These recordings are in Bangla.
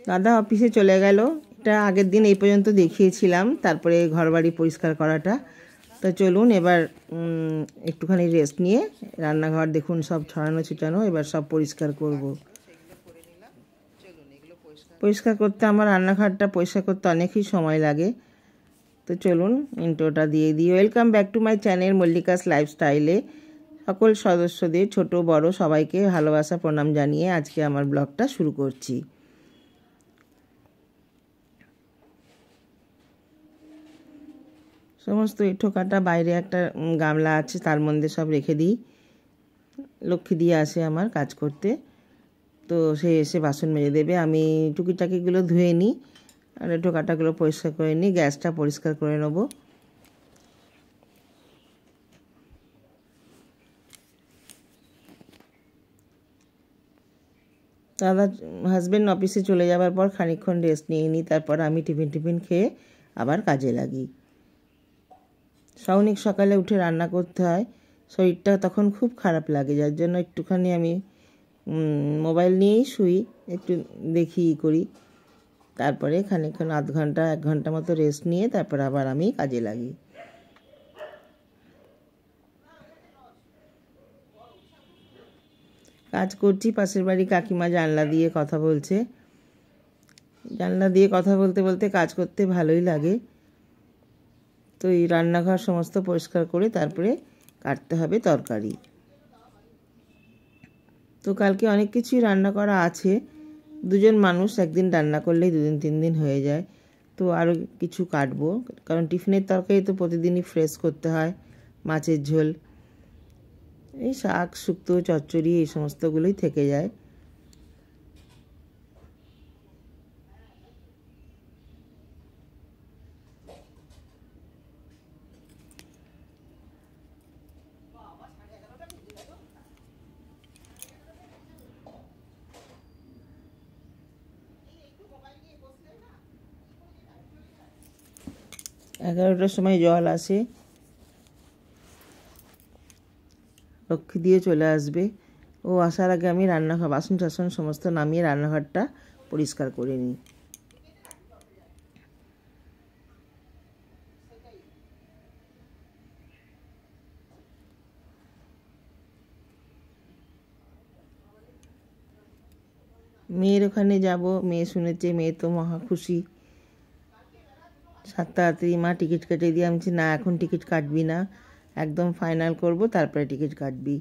দাদা অফিসে চলে গেল। এটা আগের দিন এই পর্যন্ত দেখিয়েছিলাম, তারপরে ঘরবাড়ি পরিষ্কার করাটা। তো চলুন এবার একটুখানি রেস্ট নিয়ে রান্নাঘর দেখুন সব ছড়ানো ছিটানো, এবার সব পরিষ্কার করব। পরিষ্কার করতে আমার রান্নাঘরটা পরিষ্কার করতে অনেকই সময় লাগে। তো চলুন ইন্ট্রোটা দিয়ে দিই। Welcome back to my channel Mallika's লাইফস্টাইলে। সকল সদস্যদের ছোট বড় সবাইকে ভালোবাসা প্রণাম জানিয়ে আজকে আমার ব্লগটা শুরু করছি। সমস্ত এঁঠোকাটা বাইরে একটা গামলা আছে, তার মধ্যে সব রেখে দিই। লক্ষ্মী দিয়ে আসে আমার কাজ করতে, তো সে এসে বাসন মেজে দেবে। আমি টুকিটাকিগুলো ধুয়ে নিই আর এঁঠোকাটাগুলো পরিষ্কার করে নিই, গ্যাসটা পরিষ্কার করে নেব। দাদা হাজব্যান্ড অফিসে চলে যাওয়ার পর খানিকক্ষণ রেস্ট নিয়ে নিই, তারপর আমি টিফিন খেয়ে আবার কাজে লাগি। অনেক সকালে উঠে রান্না করতে হয়, শরীরটা তখন খুব খারাপ লাগে, যার জন্য একটুখানি আমি মোবাইল নিয়েই শুই, একটু দেখি করি। তারপরে খানিকক্ষণ আধ ঘন্টা 1 ঘন্টা মতো রেস্ট নিয়ে তারপর আবার আমি কাজে লাগি। কাজ করছি, পাশের বাড়ি কাকিমা জানলা দিয়ে কথা বলছে। জানলা দিয়ে কথা বলতে বলতে কাজ করতে ভালোই লাগে। তো এই রান্নাঘর সমস্ত পরিষ্কার করে তারপরে কাটতে হবে তরকারি। তো কালকে অনেক কিছুই রান্না করা আছে। 2 জন মানুষ একদিন রান্না করলেই 2 দিন 3 দিন হয়ে যায়। তো আরও কিছু কাটবো, কারণ টিফিনের তরকারি তো প্রতিদিনই ফ্রেশ করতে হয়। মাছের ঝোল, এই শাক শুক্তো চচ্চড়ি এই সমস্তগুলোই থেকে যায়। এগারোটার সময় জল আসে, লক্ষ্মী দিয়ে চলে আসবে। ও আসার আগে আমি রান্নাঘর বাসন টাসন সমস্ত নামিয়ে রান্নাঘরটা পরিষ্কার করে নিই। মেয়ের ওখানে যাব, মেয়ে শুনেছে, মেয়ে তো মহা খুশি। 7 তাড়াতাড়ি মা টিকিট কেটে দিয়ে, আমি বলছি না এখন টিকিট কাটবি না, একদম ফাইনাল করব তারপরে টিকিট কাটবি।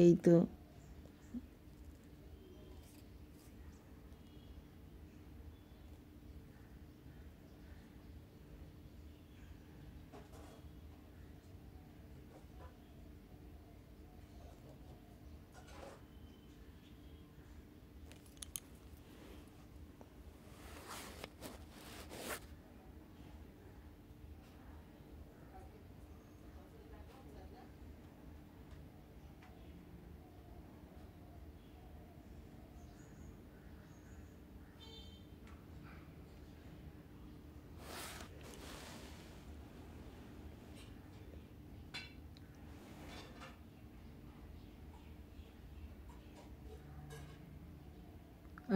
এই তো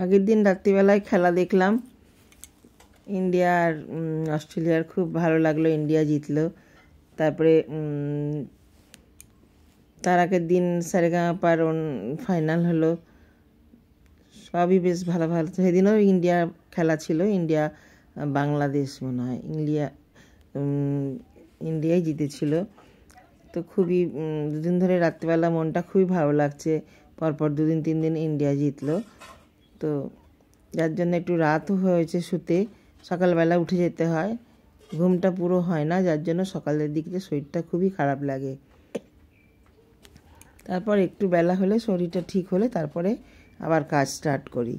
আগের দিন রাত্রিবেলায় খেলা দেখলাম, ইন্ডিয়া আর অস্ট্রেলিয়ার, খুব ভালো লাগলো, ইন্ডিয়া জিতলো। তারপরে তার আগের দিন সারেগামাপার ফাইনাল হলো, সবই বেশ ভালো ভালো। সেদিনও ইন্ডিয়া খেলা ছিল, ইন্ডিয়া বাংলাদেশ মনে হয়, ইন্ডিয়াই জিতেছিল। তো খুবই 2 দিন ধরে রাত্রিবেলা মনটা খুবই ভালো লাগছে, পরপর 2 দিন 3 দিন ইন্ডিয়া জিতলো। তো যার জন্য একটু রাতও হয়েছে শুতে, সকালবেলা উঠে যেতে হয়, ঘুমটা পুরো হয় না, যার জন্য সকালের দিকে শরীরটা খুবই খারাপ লাগে। তারপর একটু বেলা হলে শরীরটা ঠিক হলে তারপরে আবার কাজ স্টার্ট করি।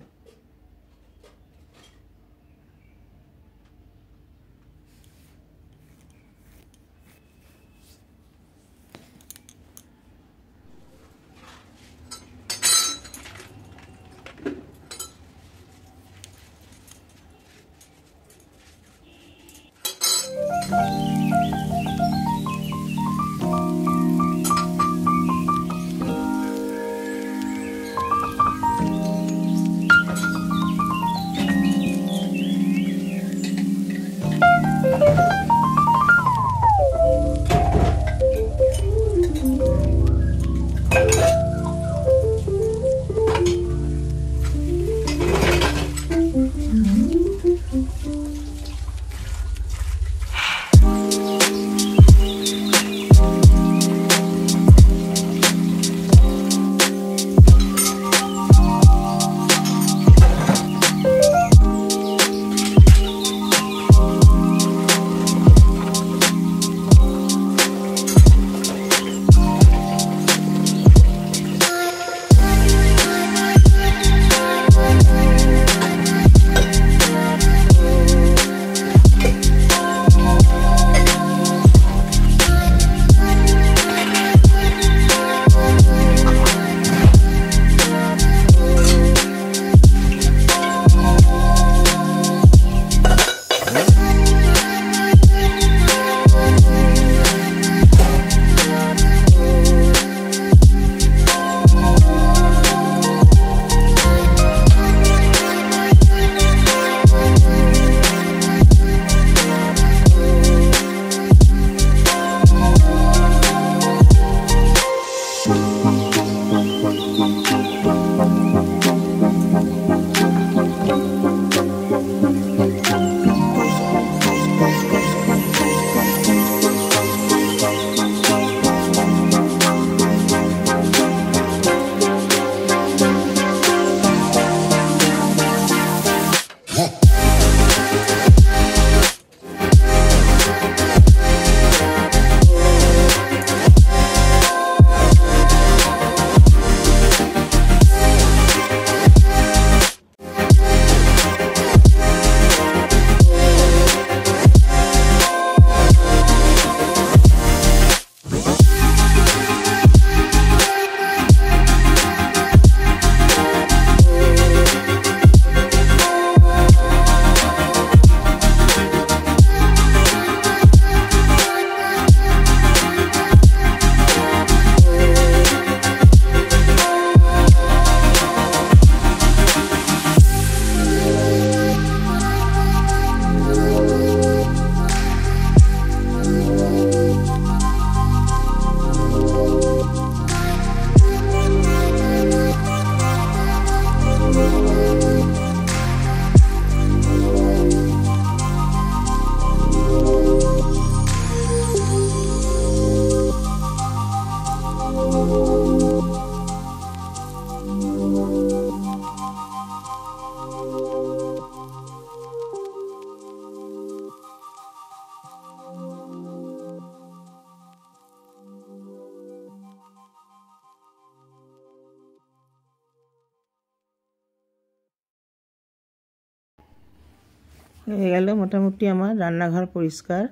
হয়ে গেল মোটামুটি আমার রান্নাঘর পরিষ্কার।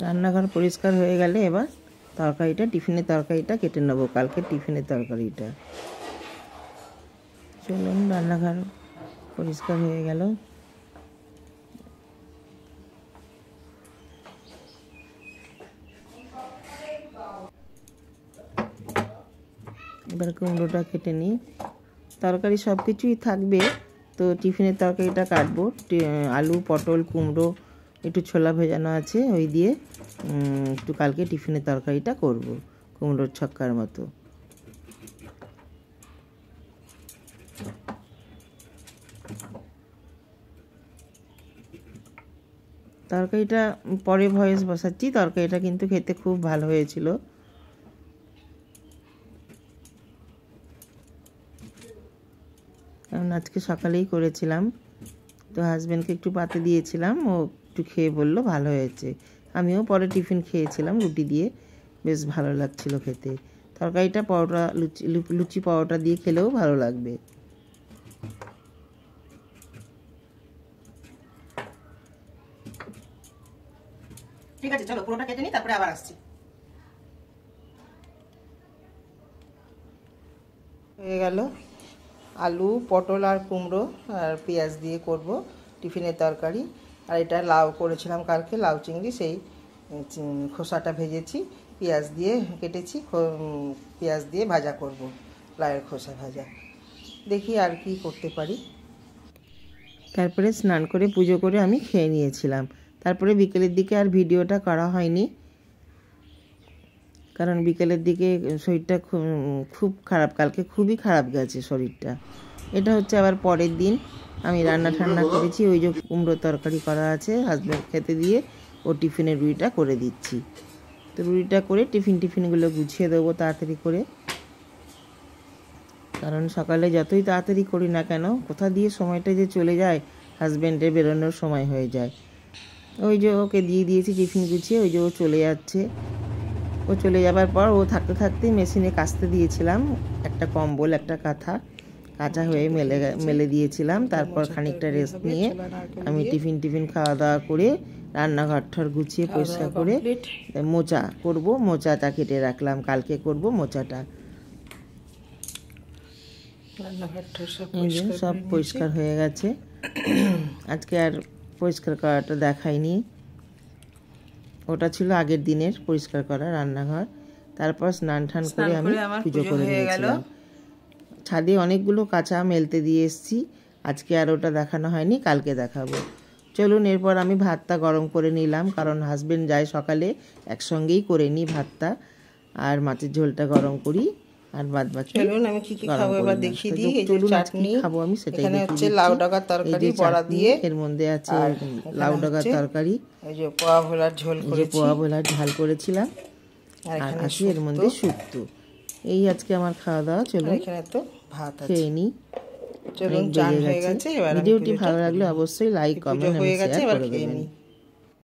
রান্নাঘর পরিষ্কার হয়ে গেলে এবার তরকারিটা, টিফিনের তরকারিটা কেটে নেবো, কালকে টিফিনের তরকারিটা। চলুন, রান্নাঘর পরিষ্কার হয়ে গেল। এবার কুমড়োটা কেটে নিই। তরকারি সব কিছুই থাকবে, তো টিফিনের তরকারিটা কাটবো। আলু, পটল, কুমড়ো, একটু ছোলা ভেজানো আছে, ওই দিয়ে একটু কালকে টিফিনের তরকারিটা করব, কুমড়োর ছক্কার মতো। তরকারিটা পরে ভয়েস বসাচ্ছি। তরকারিটা কিন্তু খেতে খুব ভালো হয়েছিল। কারণ আজকে সকালেই করেছিলাম, তো হাজব্যান্ডকে একটু পাতে দিয়েছিলাম, ও একটু খেয়ে বললো ভালো হয়েছে। আমিও পরে টিফিন খেয়েছিলাম রুটি দিয়ে, বেশ ভালো লাগছিল খেতে। তরকারিটা পরোটা, লুচি পরোটা দিয়ে খেলেও ভালো লাগবে। ঠিক আছে, চলো পুরোটা কেটে নিই, তারপরে আবার আসছি। হয়ে গেল। আলু, পটল আর কুমড়ো আর পেঁয়াজ দিয়ে করব টিফিনের তরকারি। আর এটা লাউ করেছিলাম কালকে, লাউ চিংড়ি, সেই খোসাটা ভেজেছি, পেঁয়াজ দিয়ে কেটেছি, পেঁয়াজ দিয়ে ভাজা করব, লাউয়ের খোসা ভাজা। দেখি আর কি করতে পারি। তারপরে স্নান করে পুজো করে আমি খেয়ে নিয়েছিলাম। তারপরে বিকেলের দিকে আর ভিডিওটা করা হয়নি, কারণ বিকেলের দিকে শরীরটা খুব খারাপ, কালকে খুবই খারাপ গেছে শরীরটা। এটা হচ্ছে আবার পরের দিন আমি রান্না ঠান্না করেছি। ওই যে কুমড়ো তরকারি করা আছে, হাজব্যান্ড খেতে দিয়ে ও টিফিনের রুটিটা করে দিচ্ছি। তো রুটিটা করে টিফিনগুলো গুছিয়ে দেবো তাড়াতাড়ি করে, কারণ সকালে যতই তাড়াতাড়ি করি না কেন, কোথা দিয়ে সময়টা যে চলে যায়, হাজব্যান্ডের বেরোনোর সময় হয়ে যায়। ওই যে ওকে দিয়ে দিয়েছি টিফিন গুছিয়ে, ওই যে ও চলে যাচ্ছে। ও চলে যাবার পর ও থাকতে থাকতেই মেশিনে কাচতে দিয়েছিলাম, একটা কম্বল, একটা কাঁথা কাঁচা হয়ে মেলে দিয়েছিলাম। তারপর খানিকটা রেস্ট নিয়ে আমি টিফিন খাওয়া দাওয়া করে রান্নাঘর গুছিয়ে পরিষ্কার করে মোচা করব, মোচাটা কেটে রাখলাম, কালকে করব মোচাটা। সব পরিষ্কার হয়ে গেছে, আজকে আর পরিষ্কার করাটা দেখাইনি, ওটা ছিল আগের দিনের পরিষ্কার করা রান্নাঘর। তারপর স্নান টান করে আমি পুজো করে নিয়েছিলাম। ছাদে অনেকগুলো কাঁচা মেলতে দিয়ে এসেছি, আজকে আর ওটা দেখানো হয়নি, কালকে দেখাবো। চলুন, এরপর আমি ভাতটা গরম করে নিলাম, কারণ হাজবেন্ড যায় সকালে, একসঙ্গেই করে নিই ভাতটা, আর মাছের ঝোলটা গরম করি, আর বাদ বাকি চলুন আমি কি কি খাবো এবার দেখিয়ে দিই। এই যে চাটনি খাবো আমি, সেটাই এখানে হচ্ছে লাউ ডাগার তরকারি বড়া দিয়ে, এর মধ্যে আছে লাউ ডাগার তরকারি, এই যে পোয়া ভোলার ঝোল করেছি, পোয়া ভোলার ঝাল করেছিলাম, আর আছে এর মধ্যে শুক্তো। এই আজকে আমার খাওয়া দাওয়া। চলুন এখানে তো ভাত আছে, খেয়ে নিই। চলুন, চান হয়ে গেছে। এবার ভিডিওটি ভালো লাগলে অবশ্যই লাইক, কমেন্ট, শেয়ার করে দেবেন।